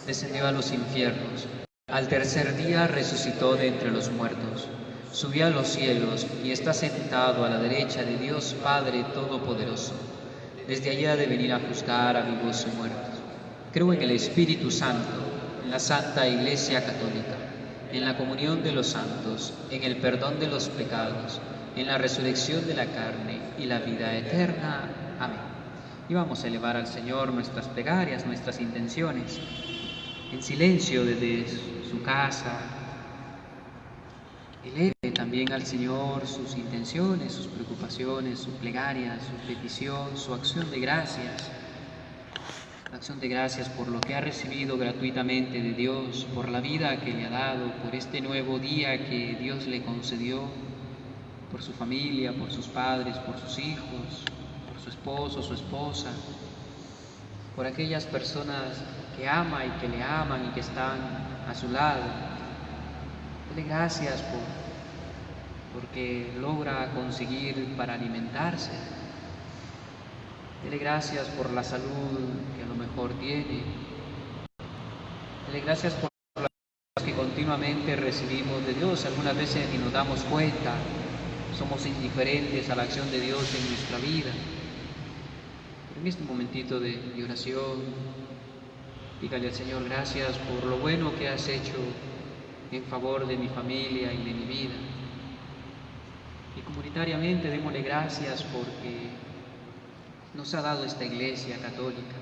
descendió a los infiernos. Al tercer día resucitó de entre los muertos, subió a los cielos y está sentado a la derecha de Dios Padre Todopoderoso. Desde allá ha de venir a juzgar a vivos y muertos. Creo en el Espíritu Santo, en la Santa Iglesia Católica, en la comunión de los santos, en el perdón de los pecados, en la resurrección de la carne y la vida eterna. Amén. Y vamos a elevar al Señor nuestras plegarias, nuestras intenciones, en silencio desde su casa. Eleve también al Señor sus intenciones, sus preocupaciones, su plegaria, su petición, su acción de gracias. Acción de gracias por lo que ha recibido gratuitamente de Dios, por la vida que le ha dado, por este nuevo día que Dios le concedió, por su familia, por sus padres, por sus hijos, por su esposo, su esposa, por aquellas personas que ama y que le aman y que están a su lado. Dele gracias porque logra conseguir para alimentarse. Dele gracias por la salud que a lo mejor tiene. Dele gracias por las cosas que continuamente recibimos de Dios. Algunas veces ni nos damos cuenta, somos indiferentes a la acción de Dios en nuestra vida. Pero en este momentito de oración, dígale al Señor, gracias por lo bueno que has hecho en favor de mi familia y de mi vida. Y comunitariamente démosle gracias porque nos ha dado esta Iglesia católica,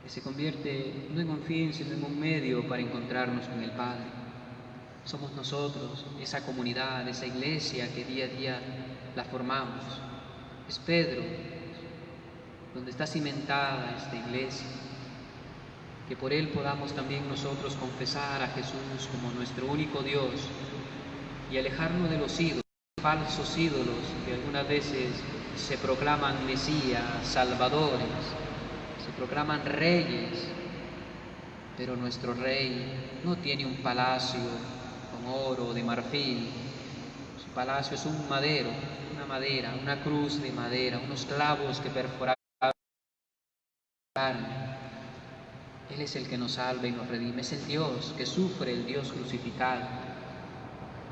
que se convierte no en un fin, sino en un medio para encontrarnos con el Padre. Somos nosotros, esa comunidad, esa Iglesia que día a día la formamos. Es Pedro, donde está cimentada esta Iglesia, que por Él podamos también nosotros confesar a Jesús como nuestro único Dios y alejarnos de los ídolos, falsos ídolos que algunas veces se proclaman Mesías, Salvadores, se proclaman reyes, pero nuestro Rey no tiene un palacio con oro de marfil. Su palacio es un madero, una madera, una cruz de madera, unos clavos que perforaron carne. Él es el que nos salva y nos redime, es el Dios que sufre, el Dios crucificado.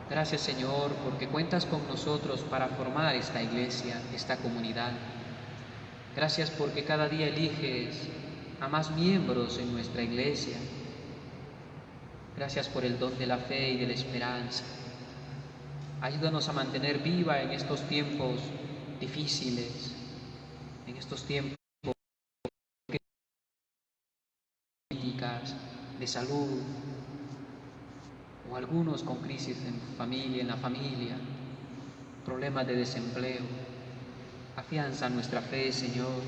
Gracias, Señor, porque cuentas con nosotros para formar esta Iglesia, esta comunidad. Gracias porque cada día eliges a más miembros en nuestra Iglesia. Gracias por el don de la fe y de la esperanza. Ayúdanos a mantener viva en estos tiempos difíciles, en estos tiempos de salud, o algunos con crisis en la familia, problemas de desempleo. Afianza nuestra fe, Señor,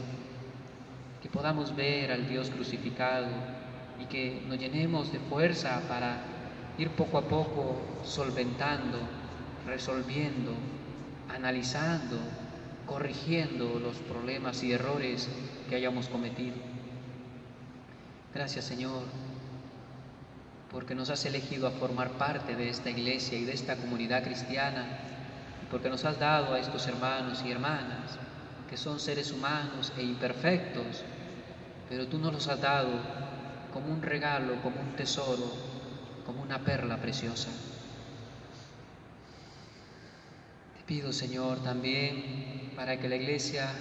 que podamos ver al Dios crucificado y que nos llenemos de fuerza para ir poco a poco solventando, resolviendo, analizando, corrigiendo los problemas y errores que hayamos cometido. Gracias, Señor, porque nos has elegido a formar parte de esta Iglesia y de esta comunidad cristiana, y porque nos has dado a estos hermanos y hermanas que son seres humanos e imperfectos, pero tú nos los has dado como un regalo, como un tesoro, como una perla preciosa. Te pido, Señor, también para que la Iglesia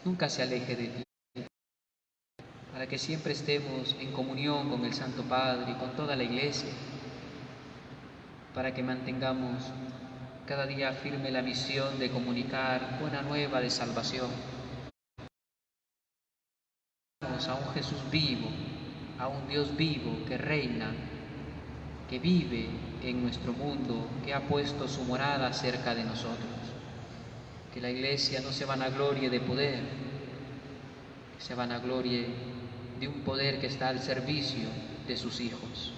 nunca se aleje de ti, para que siempre estemos en comunión con el Santo Padre y con toda la Iglesia, para que mantengamos cada día firme la misión de comunicar buena nueva de salvación a un Jesús vivo, a un Dios vivo que reina, que vive en nuestro mundo, que ha puesto su morada cerca de nosotros. Que la Iglesia no se vanaglorie de poder, que se vanaglorie de un poder que está al servicio de sus hijos.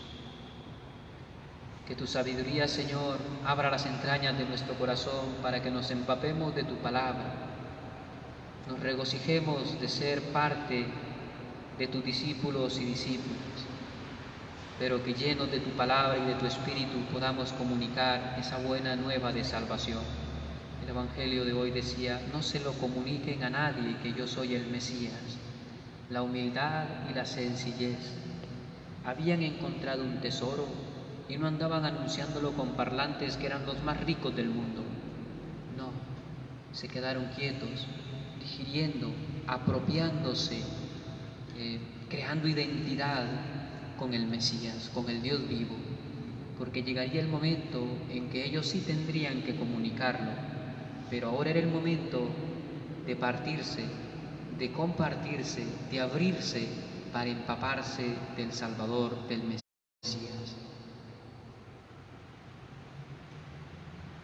Que tu sabiduría, Señor, abra las entrañas de nuestro corazón para que nos empapemos de tu palabra, nos regocijemos de ser parte de tus discípulos y discípulas, pero que llenos de tu palabra y de tu espíritu podamos comunicar esa buena nueva de salvación. El Evangelio de hoy decía, no se lo comuniquen a nadie que yo soy el Mesías. La humildad y la sencillez. Habían encontrado un tesoro y no andaban anunciándolo con parlantes que eran los más ricos del mundo. No, se quedaron quietos, digiriendo, apropiándose, creando identidad con el Mesías, con el Dios vivo, porque llegaría el momento en que ellos sí tendrían que comunicarlo, pero ahora era el momento de partirse, de compartirse, de abrirse para empaparse del Salvador, del Mesías.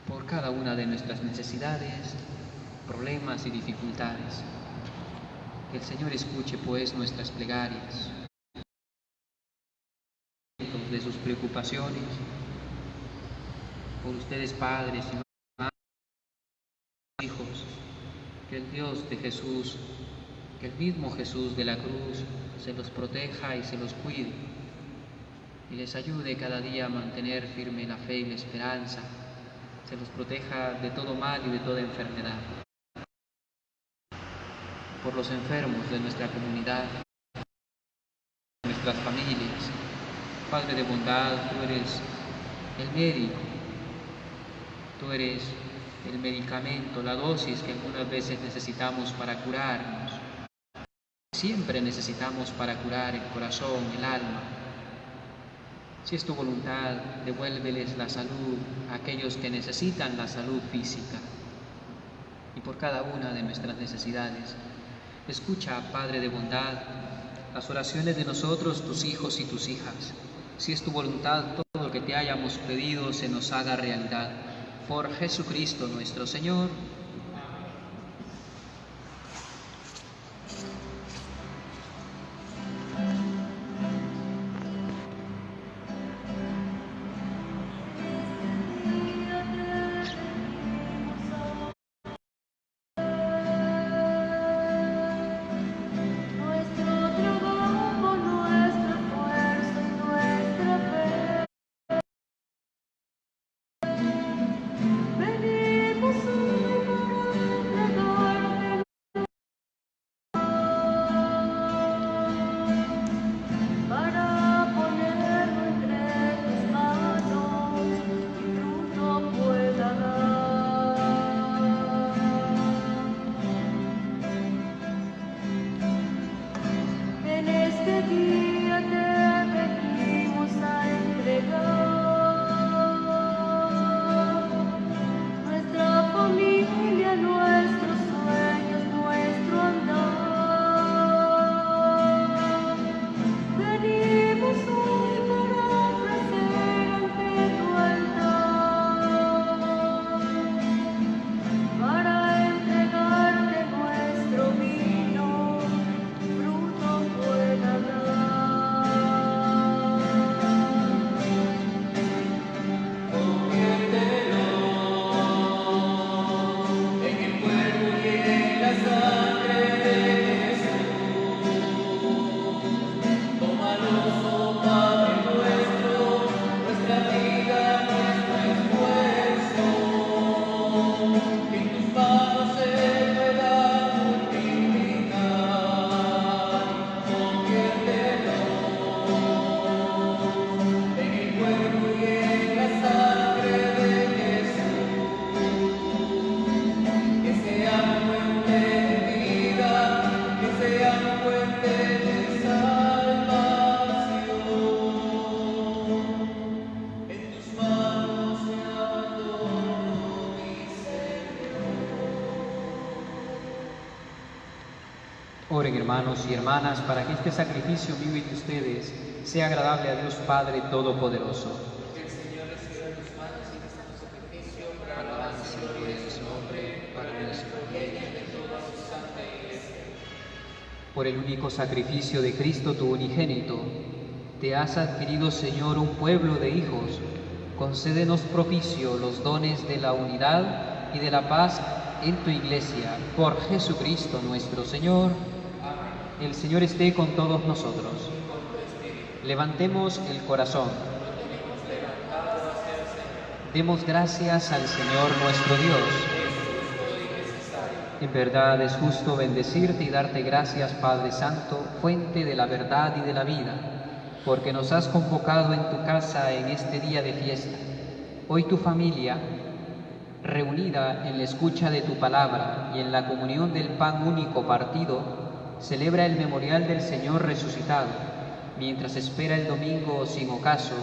Por cada una de nuestras necesidades, problemas y dificultades, que el Señor escuche pues nuestras plegarias, de sus preocupaciones, por ustedes padres y madres, hijos, que el Dios de Jesús, que el mismo Jesús de la cruz se los proteja y se los cuide y les ayude cada día a mantener firme la fe y la esperanza, se los proteja de todo mal y de toda enfermedad. por los enfermos de nuestra comunidad, nuestras familias. Padre de bondad, tú eres el médico, tú eres el medicamento, la dosis que algunas veces necesitamos para curarnos. Siempre necesitamos para curar el corazón, el alma. Si es tu voluntad, devuélveles la salud a aquellos que necesitan la salud física. Y por cada una de nuestras necesidades, escucha, Padre de bondad, las oraciones de nosotros, tus hijos y tus hijas. Si es tu voluntad, todo lo que te hayamos pedido se nos haga realidad. Por Jesucristo nuestro Señor. Oren, hermanos y hermanas, para que este sacrificio mío y de ustedes sea agradable a Dios Padre Todopoderoso.
Que el Señor reciba tus manos y nuestro sacrificio para alabanza y gloria de su nombre, para nuestro bien y de toda su santa Iglesia.
Por el único sacrificio de Cristo, tu unigénito, te has adquirido, Señor, un pueblo de hijos. Concédenos propicio los dones de la unidad y de la paz en tu Iglesia, por Jesucristo nuestro Señor. El Señor esté con todos nosotros. Levantemos el corazón. Demos gracias al Señor nuestro Dios. En verdad es justo bendecirte y darte gracias, Padre Santo, fuente de la verdad y de la vida, porque nos has convocado en tu casa en este día de fiesta. Hoy tu familia, reunida en la escucha de tu palabra y en la comunión del pan único partido, celebra el memorial del Señor resucitado, mientras espera el domingo sin ocaso,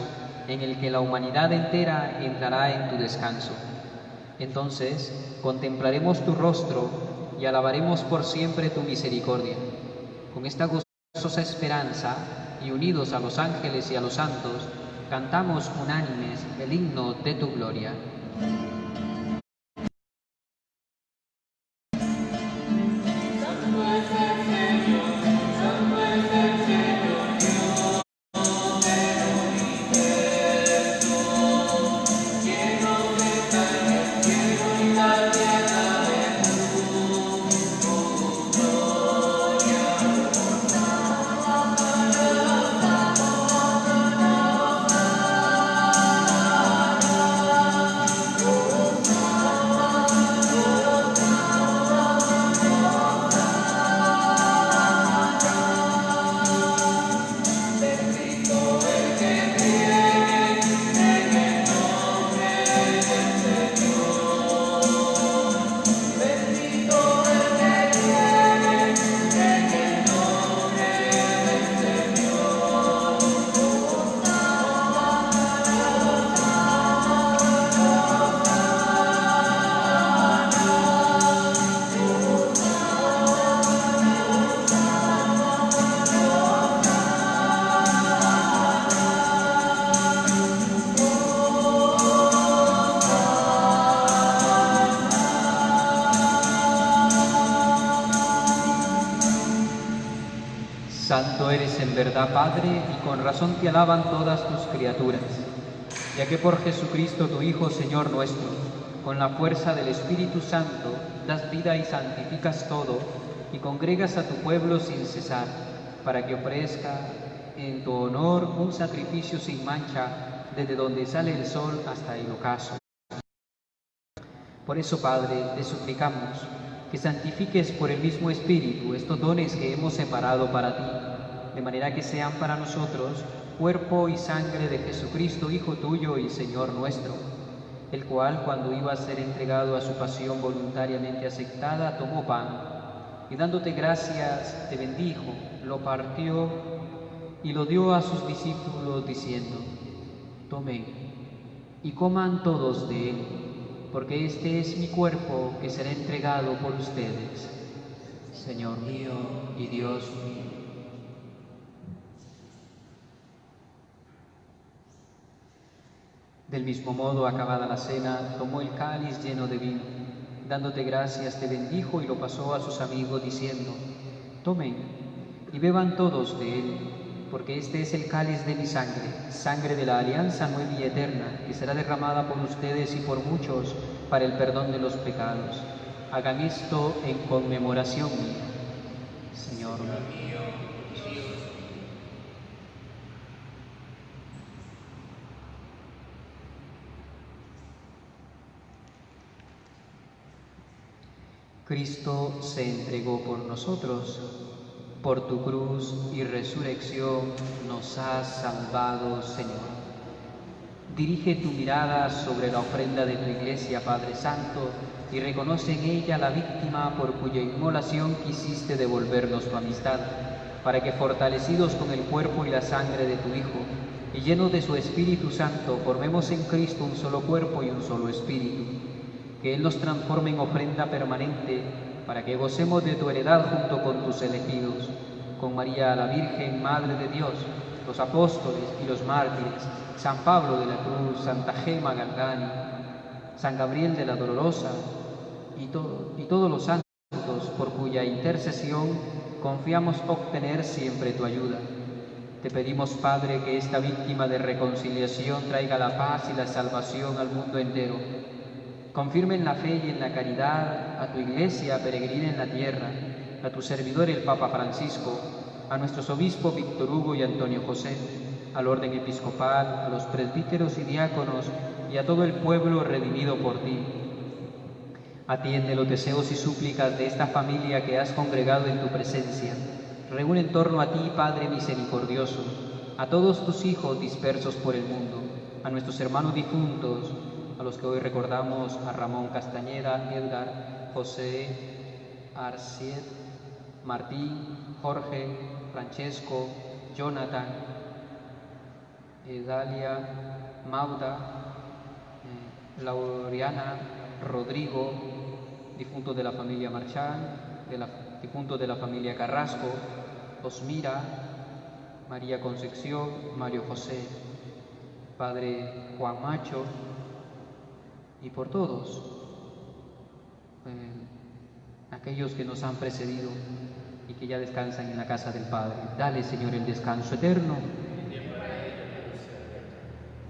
en el que la humanidad entera entrará en tu descanso. Entonces contemplaremos tu rostro y alabaremos por siempre tu misericordia. Con esta gozosa esperanza y unidos a los ángeles y a los santos, cantamos unánimes el himno de tu gloria.
Oh
eres en verdad Padre, y con razón te alaban todas tus criaturas, ya que por Jesucristo tu Hijo, Señor nuestro, con la fuerza del Espíritu Santo, das vida y santificas todo, y congregas a tu pueblo sin cesar, para que ofrezca en tu honor un sacrificio sin mancha, desde donde sale el sol hasta el ocaso. Por eso, Padre, te suplicamos que santifiques por el mismo Espíritu estos dones que hemos separado para ti, de manera que sean para nosotros cuerpo y sangre de Jesucristo, Hijo tuyo y Señor nuestro, el cual, cuando iba a ser entregado a su pasión voluntariamente aceptada, tomó pan y dándote gracias, te bendijo, lo partió y lo dio a sus discípulos diciendo: tomen y coman todos de él, porque este es mi cuerpo que será entregado por ustedes. Señor mío y Dios mío. Del mismo modo, acabada la cena, tomó el cáliz lleno de vino, dándote gracias, te bendijo y lo pasó a sus amigos diciendo: tomen y beban todos de él, porque este es el cáliz de mi sangre, sangre de la alianza nueva y eterna, que será derramada por ustedes y por muchos para el perdón de los pecados. Hagan esto en conmemoración mía. Señor mío, Dios mío. Cristo se entregó por nosotros. Por tu cruz y resurrección nos has salvado, Señor. Dirige tu mirada sobre la ofrenda de tu Iglesia, Padre Santo, y reconoce en ella la víctima por cuya inmolación quisiste devolvernos tu amistad, para que, fortalecidos con el cuerpo y la sangre de tu Hijo, y llenos de su Espíritu Santo, formemos en Cristo un solo cuerpo y un solo espíritu. Que Él nos transforme en ofrenda permanente, para que gocemos de tu heredad junto con tus elegidos, con María la Virgen, Madre de Dios, los apóstoles y los mártires, San Pablo de la Cruz, Santa Gema Galgani, San Gabriel de la Dolorosa y todos los santos, por cuya intercesión confiamos obtener siempre tu ayuda. Te pedimos, Padre, que esta víctima de reconciliación traiga la paz y la salvación al mundo entero. Confirme en la fe y en la caridad a tu Iglesia peregrina en la tierra, a tu servidor el Papa Francisco, a nuestros obispos Víctor Hugo y Antonio José, al orden episcopal, a los presbíteros y diáconos y a todo el pueblo redimido por ti. Atiende los deseos y súplicas de esta familia que has congregado en tu presencia. Reúne en torno a ti, Padre misericordioso, a todos tus hijos dispersos por el mundo, a nuestros hermanos difuntos, a los que hoy recordamos, a Ramón Castañeda, Edgar, José, Arciet, Martín, Jorge, Francesco, Jonathan, Dalia, Mauda, Lauriana, Rodrigo, difuntos de la familia Marchán, difuntos de la familia Carrasco, Osmira, María Concepción, Mario José, Padre Juan Macho, y por todos aquellos que nos han precedido y que ya descansan en la casa del Padre. Dale, Señor, el descanso eterno.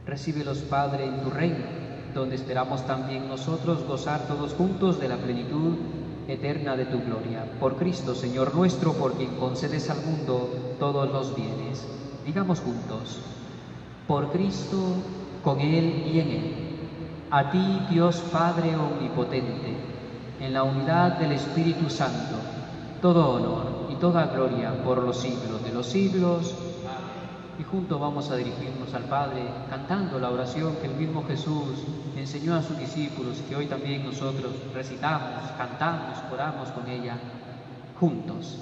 Recíbelos, Padre, en tu reino, donde esperamos también nosotros gozar todos juntos de la plenitud eterna de tu gloria. Por Cristo, Señor nuestro, por quien concedes al mundo todos los bienes. Digamos juntos: por Cristo, con Él y en Él. A ti, Dios Padre omnipotente, en la unidad del Espíritu Santo, todo honor y toda gloria por los siglos de los siglos. Amén. Y juntos vamos a dirigirnos al Padre cantando la oración que el mismo Jesús enseñó a sus discípulos y que hoy también nosotros recitamos, cantamos, oramos con ella juntos.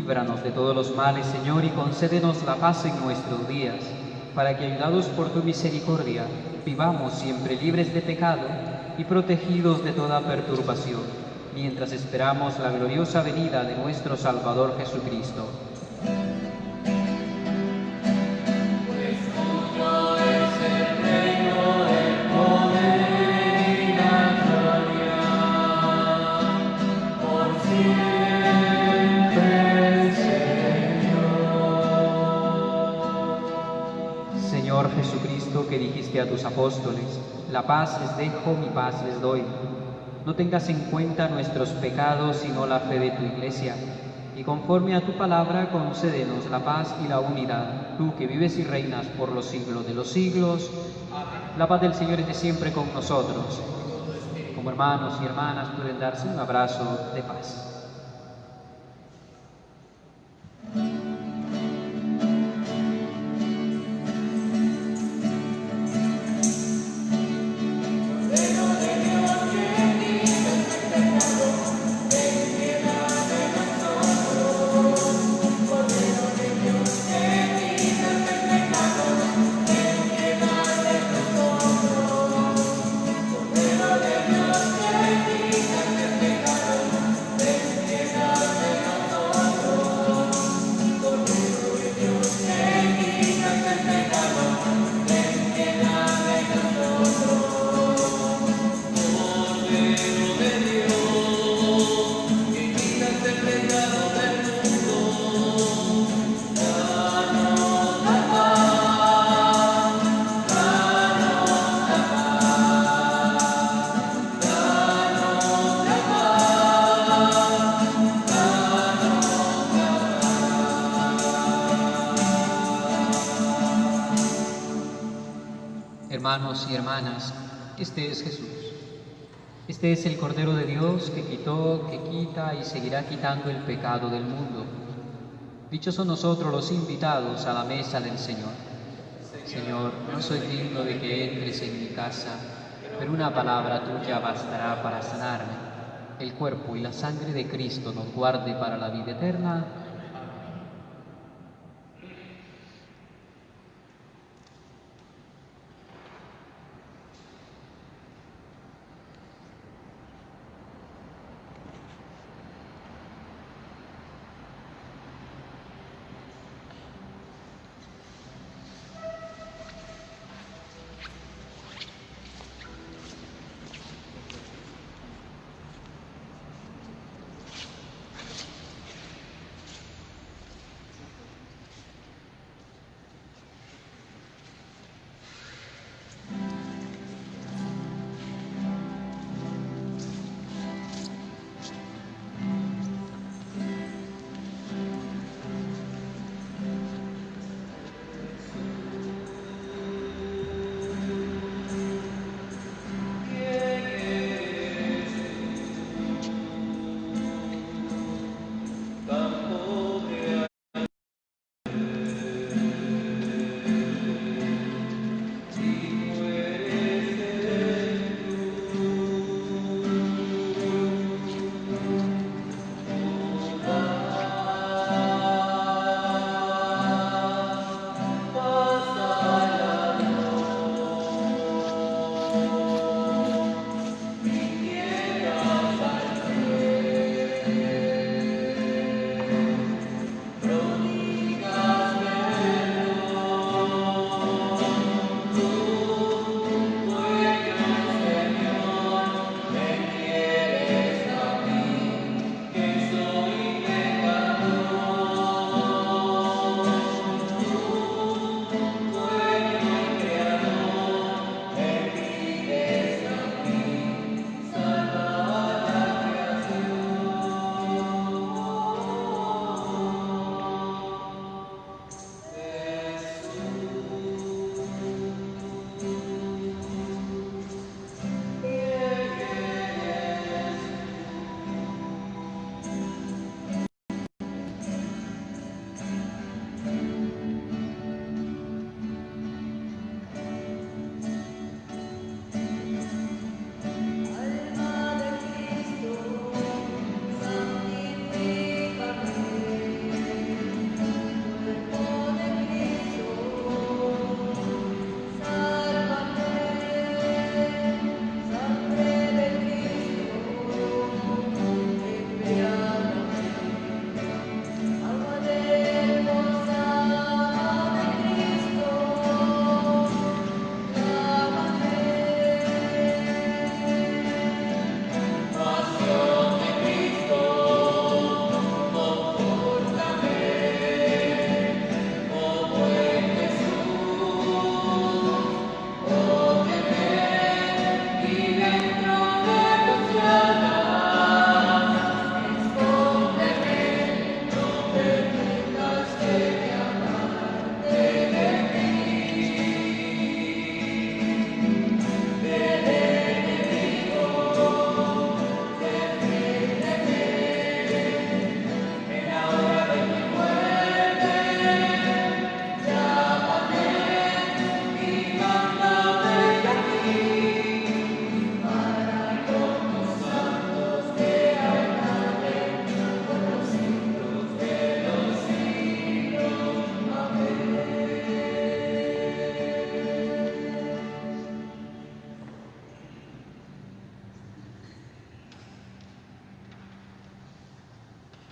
Líbranos de todos los males, Señor, y concédenos la paz en nuestros días, para que, ayudados por tu misericordia, vivamos siempre libres de pecado y protegidos de toda perturbación, mientras esperamos la gloriosa venida de nuestro Salvador Jesucristo. Señor Jesucristo, que dijiste a tus apóstoles, la paz les dejo, mi paz les doy. No tengas en cuenta nuestros pecados, sino la fe de tu Iglesia, y conforme a tu palabra concédenos la paz y la unidad, tú que vives y reinas por los siglos de los siglos. Amén. La paz del Señor esté siempre con nosotros. Como hermanos y hermanas pueden darse un abrazo de paz. Hermanos y hermanas, este es Jesús. Este es el Cordero de Dios que quitó, que quita y seguirá quitando el pecado del mundo. Dichosos nosotros los invitados a la mesa del Señor. Señor, no soy digno de que entres en mi casa, pero una palabra tuya bastará para sanarme. El cuerpo y la sangre de Cristo nos guarde para la vida eterna.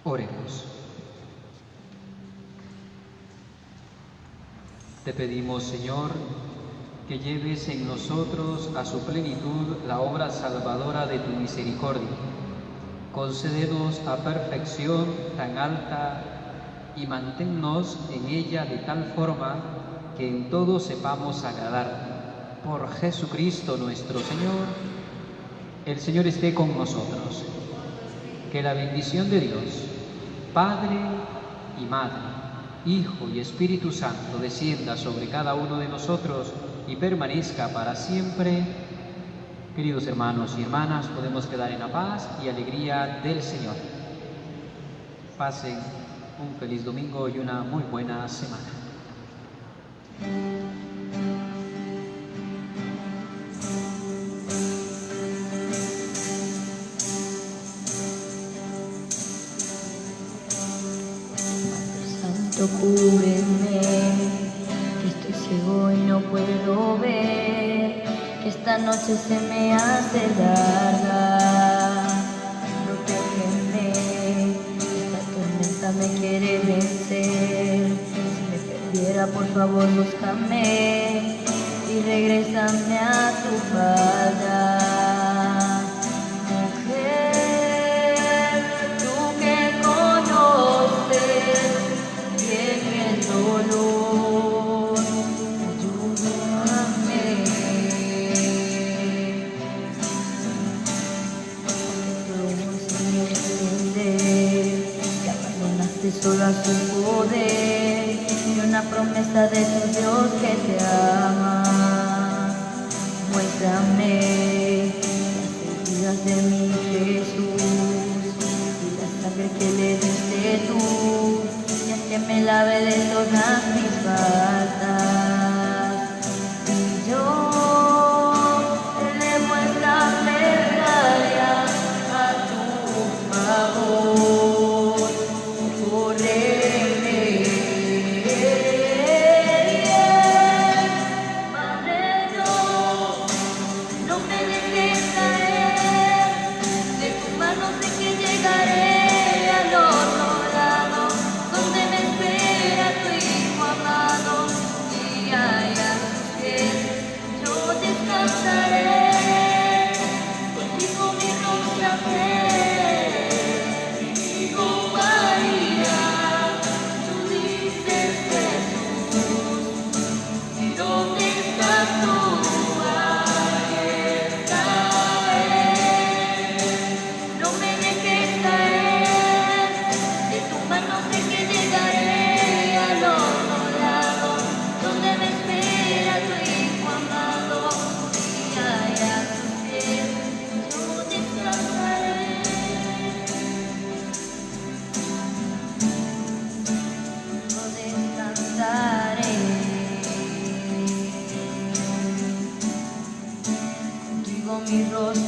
Oremos. Te pedimos, Señor, que lleves en nosotros a su plenitud la obra salvadora de tu misericordia. Concédenos a perfección tan alta y manténnos en ella de tal forma que en todo sepamos agradarte. Por Jesucristo nuestro Señor. El Señor esté con nosotros. Que la bendición de Dios, Padre y Madre, Hijo y Espíritu Santo, descienda sobre cada uno de nosotros y permanezca para siempre. Queridos hermanos y hermanas, podemos quedar en la paz y alegría del Señor. Pasen un feliz domingo y una muy buena semana.
Cúbreme, que estoy ciego y no puedo ver, que esta noche se me hace larga. Protégeme, esta tormenta me quiere vencer. Si me perdiera, por favor, búscame y regrésame a tu falda. Solo a su poder y una promesa de tu Dios que te ama. Muéstrame las heridas de mi Jesús y la sangre que le diste tú, y haz que me lave de todas mis faltas. Y yo elevo esta plegaria a tu favor. Mi rostro